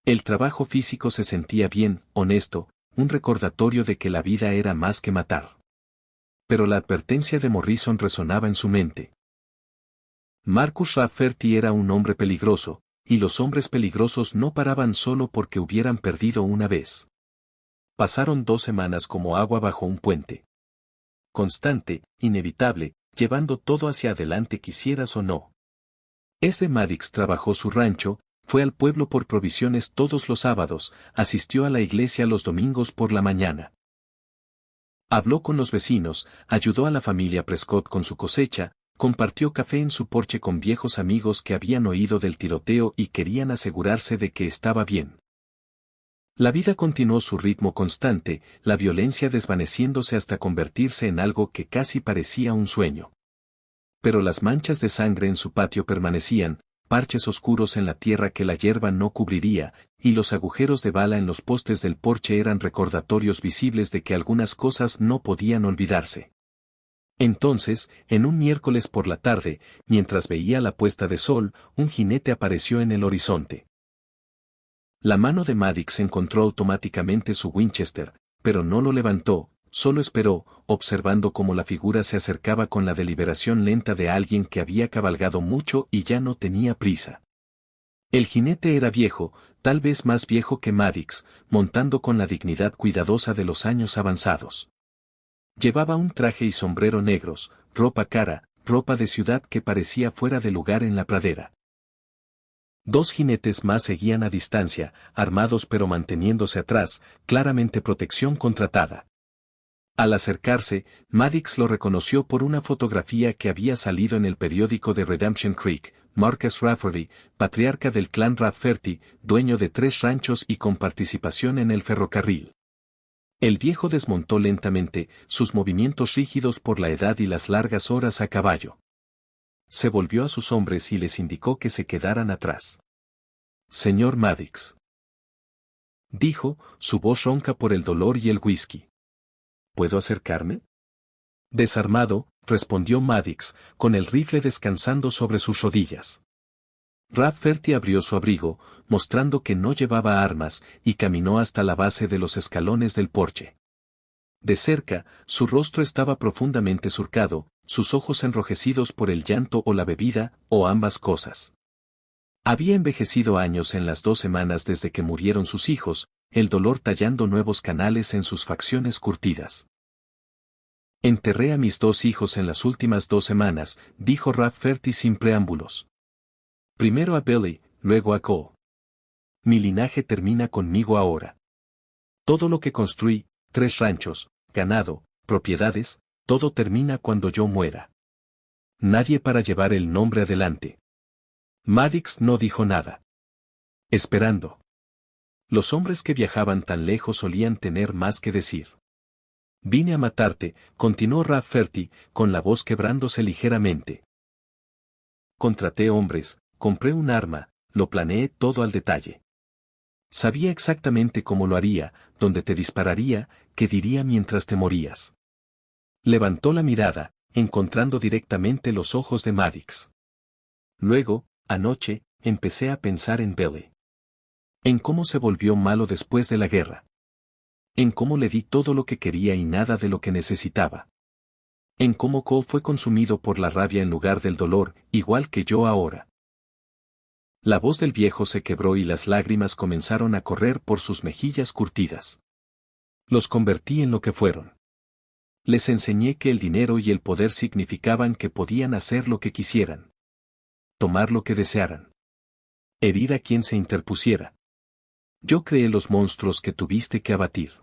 El trabajo físico se sentía bien, honesto, un recordatorio de que la vida era más que matar. Pero la advertencia de Morrison resonaba en su mente. Marcus Rafferty era un hombre peligroso, y los hombres peligrosos no paraban solo porque hubieran perdido una vez. Pasaron 2 semanas como agua bajo un puente. Constante, inevitable, llevando todo hacia adelante quisieras o no. Maddox trabajó su rancho, fue al pueblo por provisiones todos los sábados, asistió a la iglesia los domingos por la mañana. Habló con los vecinos, ayudó a la familia Prescott con su cosecha, compartió café en su porche con viejos amigos que habían oído del tiroteo y querían asegurarse de que estaba bien. La vida continuó su ritmo constante, la violencia desvaneciéndose hasta convertirse en algo que casi parecía un sueño. Pero las manchas de sangre en su patio permanecían, parches oscuros en la tierra que la hierba no cubriría, y los agujeros de bala en los postes del porche eran recordatorios visibles de que algunas cosas no podían olvidarse. Entonces, en un miércoles por la tarde, mientras veía la puesta de sol, un jinete apareció en el horizonte. La mano de Maddox encontró automáticamente su Winchester, pero no lo levantó, solo esperó, observando cómo la figura se acercaba con la deliberación lenta de alguien que había cabalgado mucho y ya no tenía prisa. El jinete era viejo, tal vez más viejo que Maddox, montando con la dignidad cuidadosa de los años avanzados. Llevaba un traje y sombrero negros, ropa cara, ropa de ciudad que parecía fuera de lugar en la pradera. 2 jinetes más seguían a distancia, armados pero manteniéndose atrás, claramente protección contratada. Al acercarse, Maddox lo reconoció por una fotografía que había salido en el periódico de Redemption Creek. Marcus Rafferty, patriarca del clan Rafferty, dueño de 3 ranchos y con participación en el ferrocarril. El viejo desmontó lentamente, sus movimientos rígidos por la edad y las largas horas a caballo. Se volvió a sus hombres y les indicó que se quedaran atrás. Señor Maddox, dijo, su voz ronca por el dolor y el whisky. ¿Puedo acercarme? Desarmado, respondió Maddox, con el rifle descansando sobre sus rodillas. Rafferty abrió su abrigo, mostrando que no llevaba armas, y caminó hasta la base de los escalones del porche. De cerca, su rostro estaba profundamente surcado, sus ojos enrojecidos por el llanto o la bebida, o ambas cosas. Había envejecido años en las 2 semanas desde que murieron sus hijos, el dolor tallando nuevos canales en sus facciones curtidas. Enterré a mis 2 hijos en las últimas 2 semanas, dijo Rafferty sin preámbulos. Primero a Billy, luego a Cole. Mi linaje termina conmigo ahora. Todo lo que construí, 3 ranchos, ganado, propiedades, todo termina cuando yo muera. Nadie para llevar el nombre adelante. Maddox no dijo nada. Esperando. Los hombres que viajaban tan lejos solían tener más que decir. Vine a matarte, continuó Rafferty, con la voz quebrándose ligeramente. Contraté hombres, compré un arma, lo planeé todo al detalle. Sabía exactamente cómo lo haría, dónde te dispararía, qué diría mientras te morías. Levantó la mirada, encontrando directamente los ojos de Maddox. Luego, anoche, empecé a pensar en Billy. En cómo se volvió malo después de la guerra. En cómo le di todo lo que quería y nada de lo que necesitaba. En cómo Cole fue consumido por la rabia en lugar del dolor, igual que yo ahora. La voz del viejo se quebró y las lágrimas comenzaron a correr por sus mejillas curtidas. Los convertí en lo que fueron. Les enseñé que el dinero y el poder significaban que podían hacer lo que quisieran. Tomar lo que desearan. Herir a quien se interpusiera. Yo creé los monstruos que tuviste que abatir.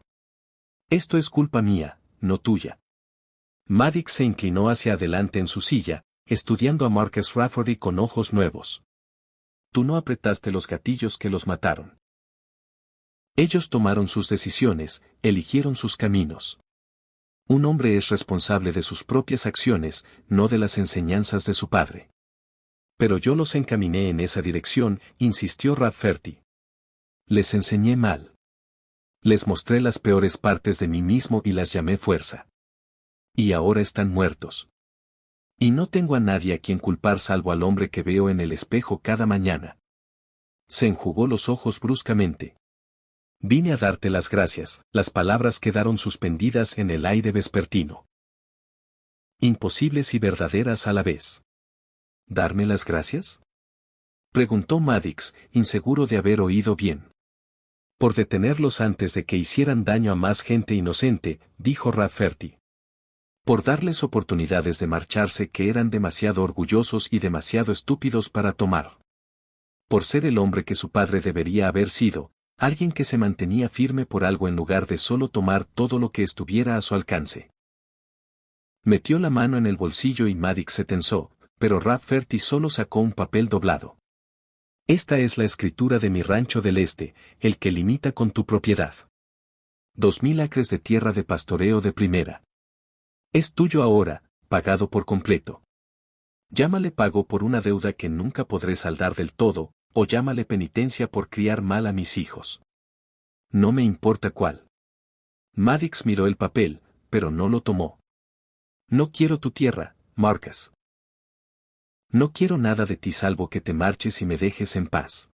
Esto es culpa mía, no tuya. Maddox se inclinó hacia adelante en su silla, estudiando a Marcus Rafferty con ojos nuevos. Tú no apretaste los gatillos que los mataron. Ellos tomaron sus decisiones, eligieron sus caminos. Un hombre es responsable de sus propias acciones, no de las enseñanzas de su padre. Pero yo los encaminé en esa dirección, insistió Rafferty. Les enseñé mal. Les mostré las peores partes de mí mismo y las llamé fuerza. Y ahora están muertos. Y no tengo a nadie a quien culpar salvo al hombre que veo en el espejo cada mañana. Se enjugó los ojos bruscamente. Vine a darte las gracias, las palabras quedaron suspendidas en el aire vespertino. Imposibles y verdaderas a la vez. ¿Darme las gracias? Preguntó Maddox, inseguro de haber oído bien. Por detenerlos antes de que hicieran daño a más gente inocente, dijo Rafferty. Por darles oportunidades de marcharse que eran demasiado orgullosos y demasiado estúpidos para tomar. Por ser el hombre que su padre debería haber sido, alguien que se mantenía firme por algo en lugar de solo tomar todo lo que estuviera a su alcance. Metió la mano en el bolsillo y Maddox se tensó, pero Rafferty solo sacó un papel doblado. Esta es la escritura de mi rancho del este, el que limita con tu propiedad. 2000 acres de tierra de pastoreo de primera. Es tuyo ahora, pagado por completo. Llámale pago por una deuda que nunca podré saldar del todo, o llámale penitencia por criar mal a mis hijos. No me importa cuál. Maddox miró el papel, pero no lo tomó. No quiero tu tierra, Marcus. No quiero nada de ti salvo que te marches y me dejes en paz.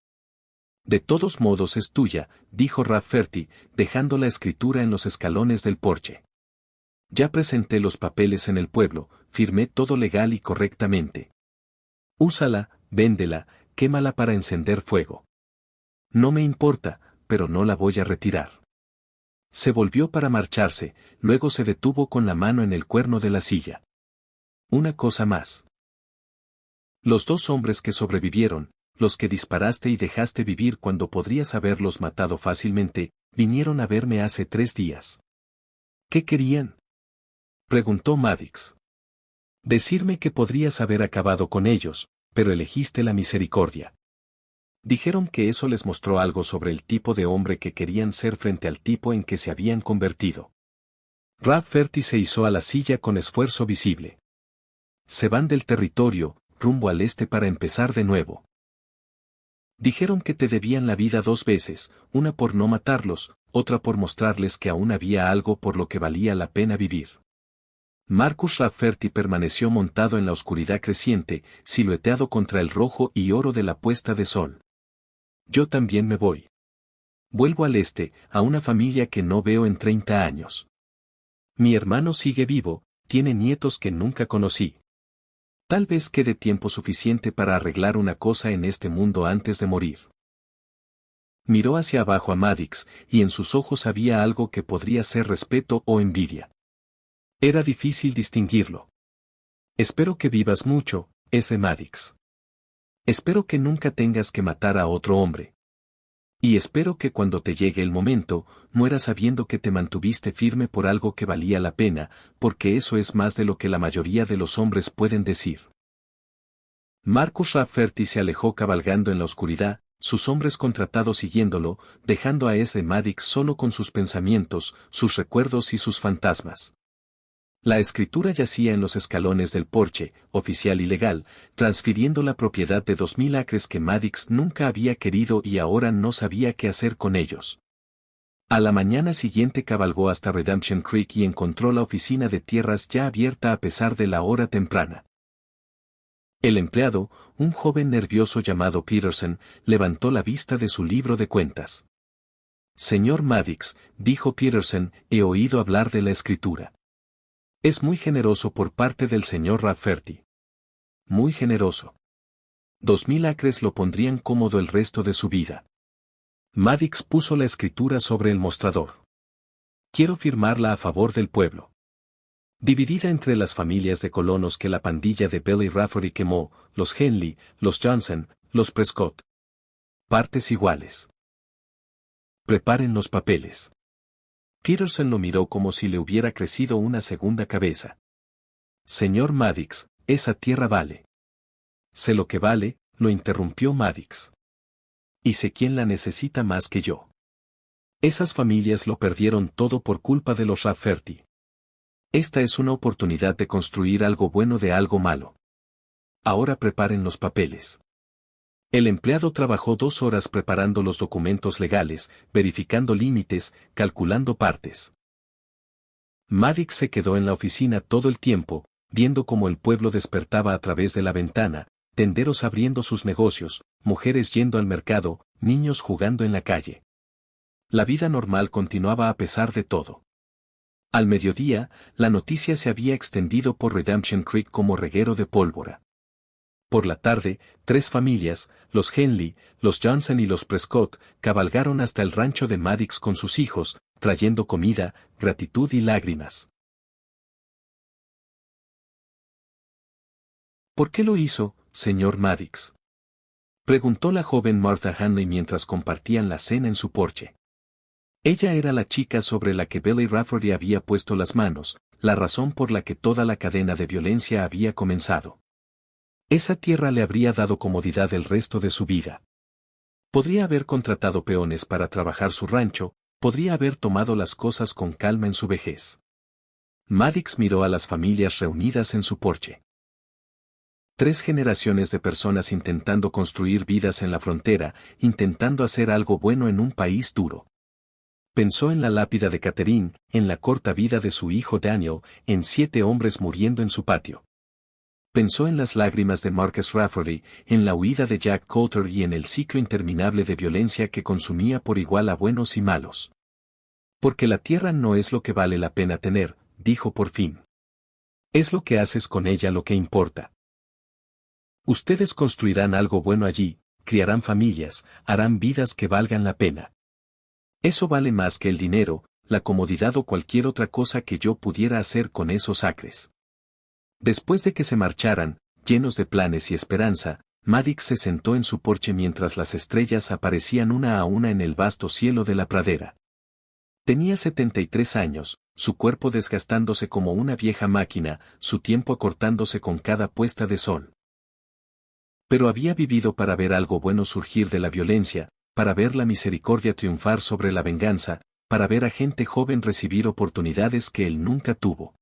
De todos modos es tuya, dijo Rafferty, dejando la escritura en los escalones del porche. Ya presenté los papeles en el pueblo, firmé todo legal y correctamente. Úsala, véndela, quémala para encender fuego. No me importa, pero no la voy a retirar. Se volvió para marcharse, luego se detuvo con la mano en el cuerno de la silla. Una cosa más. Los dos hombres que sobrevivieron, los que disparaste y dejaste vivir cuando podrías haberlos matado fácilmente, vinieron a verme hace 3 días. ¿Qué querían? Preguntó Maddox. Decirme que podrías haber acabado con ellos, pero elegiste la misericordia. Dijeron que eso les mostró algo sobre el tipo de hombre que querían ser frente al tipo en que se habían convertido. Rafferty se hizo a la silla con esfuerzo visible. Se van del territorio, rumbo al este para empezar de nuevo. Dijeron que te debían la vida 2 veces, una por no matarlos, otra por mostrarles que aún había algo por lo que valía la pena vivir. Marcus Rafferty permaneció montado en la oscuridad creciente, silueteado contra el rojo y oro de la puesta de sol. Yo también me voy. Vuelvo al este, a una familia que no veo en 30 años. Mi hermano sigue vivo, tiene nietos que nunca conocí. Tal vez quede tiempo suficiente para arreglar una cosa en este mundo antes de morir. Miró hacia abajo a Maddox, y en sus ojos había algo que podría ser respeto o envidia. Era difícil distinguirlo. Espero que vivas mucho, S. Maddox. Espero que nunca tengas que matar a otro hombre. Y espero que cuando te llegue el momento, mueras sabiendo que te mantuviste firme por algo que valía la pena, porque eso es más de lo que la mayoría de los hombres pueden decir. Marcus Rafferty se alejó cabalgando en la oscuridad, sus hombres contratados siguiéndolo, dejando a S. Maddox solo con sus pensamientos, sus recuerdos y sus fantasmas. La escritura yacía en los escalones del porche, oficial y legal, transfiriendo la propiedad de 2000 acres que Maddox nunca había querido y ahora no sabía qué hacer con ellos. A la mañana siguiente cabalgó hasta Redemption Creek y encontró la oficina de tierras ya abierta a pesar de la hora temprana. El empleado, un joven nervioso llamado Peterson, levantó la vista de su libro de cuentas. Señor Maddox, dijo Peterson, he oído hablar de la escritura. Es muy generoso por parte del señor Rafferty. Muy generoso. 2000 acres lo pondrían cómodo el resto de su vida. Maddox puso la escritura sobre el mostrador. Quiero firmarla a favor del pueblo. Dividida entre las familias de colonos que la pandilla de Billy Rafferty quemó, los Henley, los Johnson, los Prescott. Partes iguales. Preparen los papeles. Peterson lo miró como si le hubiera crecido una segunda cabeza. Señor Maddix, esa tierra vale. Sé lo que vale, lo interrumpió Maddix. Y sé quién la necesita más que yo. Esas familias lo perdieron todo por culpa de los Rafferty. Esta es una oportunidad de construir algo bueno de algo malo. Ahora preparen los papeles. El empleado trabajó 2 horas preparando los documentos legales, verificando límites, calculando partes. Maddix se quedó en la oficina todo el tiempo, viendo cómo el pueblo despertaba a través de la ventana, tenderos abriendo sus negocios, mujeres yendo al mercado, niños jugando en la calle. La vida normal continuaba a pesar de todo. Al mediodía, la noticia se había extendido por Redemption Creek como reguero de pólvora. Por la tarde, 3 familias, los Henley, los Johnson y los Prescott, cabalgaron hasta el rancho de Maddix con sus hijos, trayendo comida, gratitud y lágrimas. ¿Por qué lo hizo, señor Maddix?, preguntó la joven Martha Hanley mientras compartían la cena en su porche. Ella era la chica sobre la que Billy Rafferty había puesto las manos, la razón por la que toda la cadena de violencia había comenzado. Esa tierra le habría dado comodidad el resto de su vida. Podría haber contratado peones para trabajar su rancho, podría haber tomado las cosas con calma en su vejez. Maddix miró a las familias reunidas en su porche. 3 generaciones de personas intentando construir vidas en la frontera, intentando hacer algo bueno en un país duro. Pensó en la lápida de Catherine, en la corta vida de su hijo Daniel, en 7 hombres muriendo en su patio. Pensó en las lágrimas de Marcus Rafferty, en la huida de Jack Coulter y en el ciclo interminable de violencia que consumía por igual a buenos y malos. Porque la tierra no es lo que vale la pena tener, dijo por fin. Es lo que haces con ella lo que importa. Ustedes construirán algo bueno allí, criarán familias, harán vidas que valgan la pena. Eso vale más que el dinero, la comodidad o cualquier otra cosa que yo pudiera hacer con esos acres. Después de que se marcharan, llenos de planes y esperanza, Maddix se sentó en su porche mientras las estrellas aparecían una a una en el vasto cielo de la pradera. Tenía 73 años, su cuerpo desgastándose como una vieja máquina, su tiempo acortándose con cada puesta de sol. Pero había vivido para ver algo bueno surgir de la violencia, para ver la misericordia triunfar sobre la venganza, para ver a gente joven recibir oportunidades que él nunca tuvo.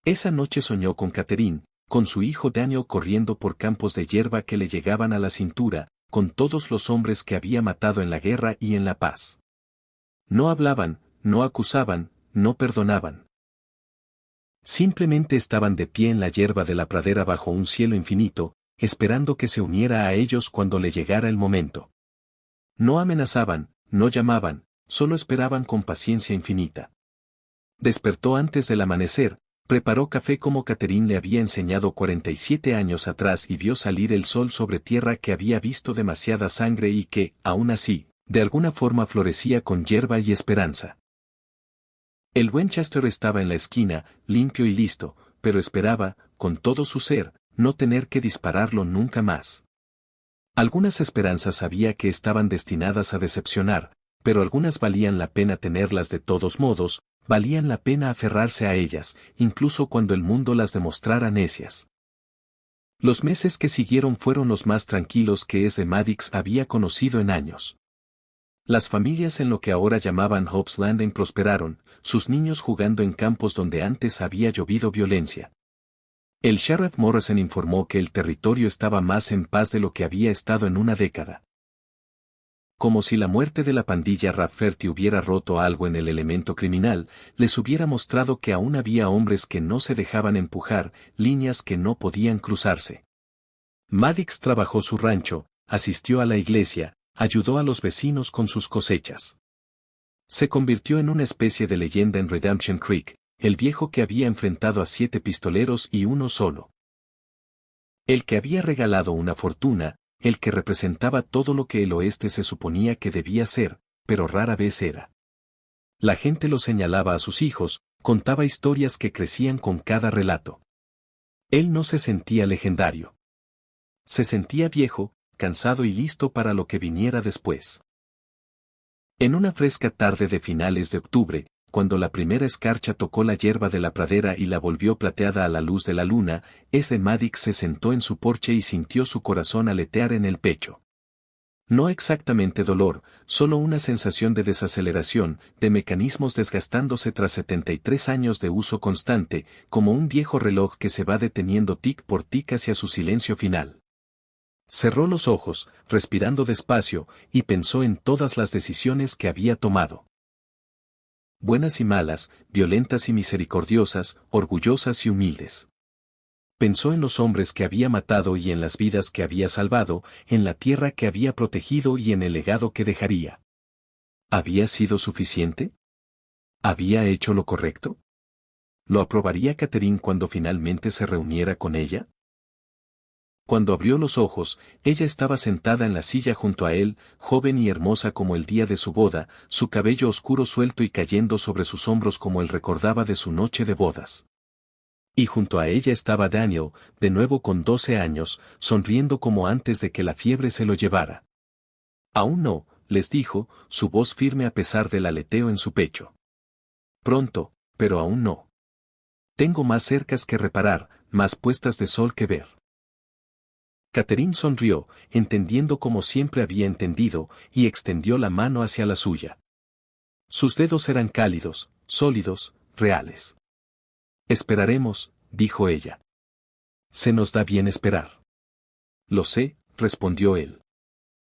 Esa noche soñó con Catherine, con su hijo Daniel corriendo por campos de hierba que le llegaban a la cintura, con todos los hombres que había matado en la guerra y en la paz. No hablaban, no acusaban, no perdonaban. Simplemente estaban de pie en la hierba de la pradera bajo un cielo infinito, esperando que se uniera a ellos cuando le llegara el momento. No amenazaban, no llamaban, solo esperaban con paciencia infinita. Despertó antes del amanecer, preparó café como Catherine le había enseñado 47 años atrás y vio salir el sol sobre tierra que había visto demasiada sangre y que, aún así, de alguna forma florecía con hierba y esperanza. El Winchester estaba en la esquina, limpio y listo, pero esperaba, con todo su ser, no tener que dispararlo nunca más. Algunas esperanzas sabía que estaban destinadas a decepcionar, pero algunas valían la pena tenerlas de todos modos, valían la pena aferrarse a ellas, incluso cuando el mundo las demostrara necias. Los meses que siguieron fueron los más tranquilos que Maddix había conocido en años. Las familias en lo que ahora llamaban Hope's Landing prosperaron, sus niños jugando en campos donde antes había llovido violencia. El sheriff Morrison informó que el territorio estaba más en paz de lo que había estado en una década. Como si la muerte de la pandilla Rafferty hubiera roto algo en el elemento criminal, les hubiera mostrado que aún había hombres que no se dejaban empujar, líneas que no podían cruzarse. Maddix trabajó su rancho, asistió a la iglesia, ayudó a los vecinos con sus cosechas. Se convirtió en una especie de leyenda en Redemption Creek, el viejo que había enfrentado a 7 pistoleros y uno solo. El que había regalado una fortuna, el que representaba todo lo que el oeste se suponía que debía ser, pero rara vez era. La gente lo señalaba a sus hijos, contaba historias que crecían con cada relato. Él no se sentía legendario. Se sentía viejo, cansado y listo para lo que viniera después. En una fresca tarde de finales de octubre, cuando la primera escarcha tocó la hierba de la pradera y la volvió plateada a la luz de la luna, Ezra Maddox se sentó en su porche y sintió su corazón aletear en el pecho. No exactamente dolor, solo una sensación de desaceleración, de mecanismos desgastándose tras 73 años de uso constante, como un viejo reloj que se va deteniendo tic por tic hacia su silencio final. Cerró los ojos, respirando despacio, y pensó en todas las decisiones que había tomado. Buenas y malas, violentas y misericordiosas, orgullosas y humildes. Pensó en los hombres que había matado y en las vidas que había salvado, en la tierra que había protegido y en el legado que dejaría. ¿Había sido suficiente? ¿Había hecho lo correcto? ¿Lo aprobaría Catherine cuando finalmente se reuniera con ella? Cuando abrió los ojos, ella estaba sentada en la silla junto a él, joven y hermosa como el día de su boda, su cabello oscuro suelto y cayendo sobre sus hombros como él recordaba de su noche de bodas. Y junto a ella estaba Daniel, de nuevo con 12 años, sonriendo como antes de que la fiebre se lo llevara. Aún no, les dijo, su voz firme a pesar del aleteo en su pecho. Pronto, pero aún no. Tengo más cercas que reparar, más puestas de sol que ver. Catherine sonrió, entendiendo como siempre había entendido, y extendió la mano hacia la suya. Sus dedos eran cálidos, sólidos, reales. Esperaremos, dijo ella. Se nos da bien esperar. Lo sé, respondió él.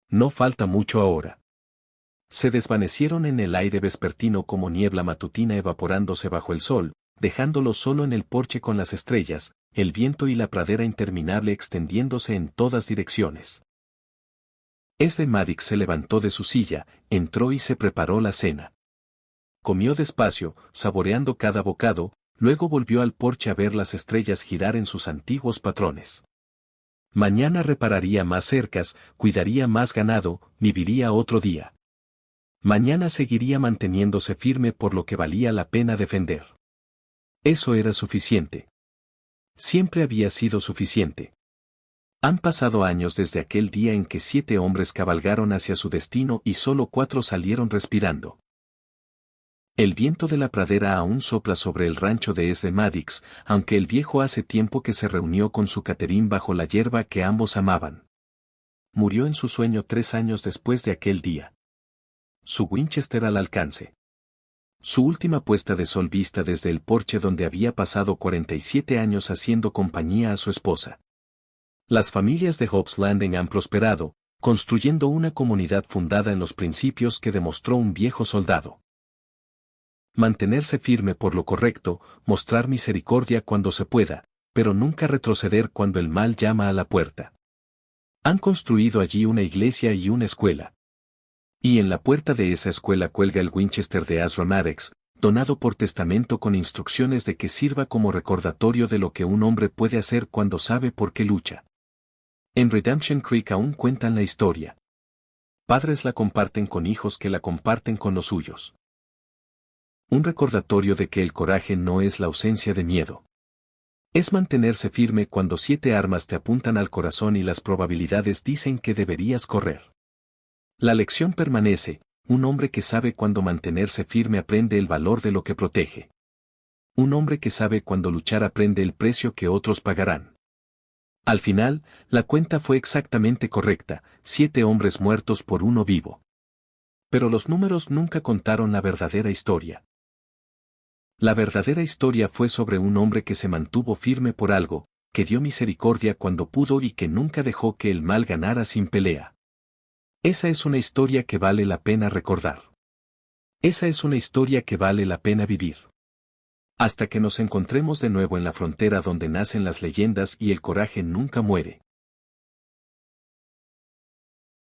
No falta mucho ahora. Se desvanecieron en el aire vespertino como niebla matutina evaporándose bajo el sol, dejándolo solo en el porche con las estrellas, el viento y la pradera interminable extendiéndose en todas direcciones. Ezra Maddox se levantó de su silla, entró y se preparó la cena. Comió despacio, saboreando cada bocado, luego volvió al porche a ver las estrellas girar en sus antiguos patrones. Mañana repararía más cercas, cuidaría más ganado, viviría otro día. Mañana seguiría manteniéndose firme por lo que valía la pena defender. Eso era suficiente. Siempre había sido suficiente. Han pasado años desde aquel día en que 7 hombres cabalgaron hacia su destino y solo 4 salieron respirando. El viento de la pradera aún sopla sobre el rancho de Ezra Maddox, aunque el viejo hace tiempo que se reunió con su Catherine bajo la hierba que ambos amaban. Murió en su sueño 3 años después de aquel día. Su Winchester al alcance. Su última puesta de sol vista desde el porche donde había pasado 47 años haciendo compañía a su esposa. Las familias de Hobbs Landing han prosperado, construyendo una comunidad fundada en los principios que demostró un viejo soldado. Mantenerse firme por lo correcto, mostrar misericordia cuando se pueda, pero nunca retroceder cuando el mal llama a la puerta. Han construido allí una iglesia y una escuela. Y en la puerta de esa escuela cuelga el Winchester de Ezra Maddox, donado por testamento con instrucciones de que sirva como recordatorio de lo que un hombre puede hacer cuando sabe por qué lucha. En Redemption Creek aún cuentan la historia. Padres la comparten con hijos que la comparten con los suyos. Un recordatorio de que el coraje no es la ausencia de miedo. Es mantenerse firme cuando 7 armas te apuntan al corazón y las probabilidades dicen que deberías correr. La lección permanece, un hombre que sabe cuándo mantenerse firme aprende el valor de lo que protege. Un hombre que sabe cuándo luchar aprende el precio que otros pagarán. Al final, la cuenta fue exactamente correcta, 7 hombres muertos por 1 vivo. Pero los números nunca contaron la verdadera historia. La verdadera historia fue sobre un hombre que se mantuvo firme por algo, que dio misericordia cuando pudo y que nunca dejó que el mal ganara sin pelea. Esa es una historia que vale la pena recordar. Esa es una historia que vale la pena vivir. Hasta que nos encontremos de nuevo en la frontera donde nacen las leyendas y el coraje nunca muere.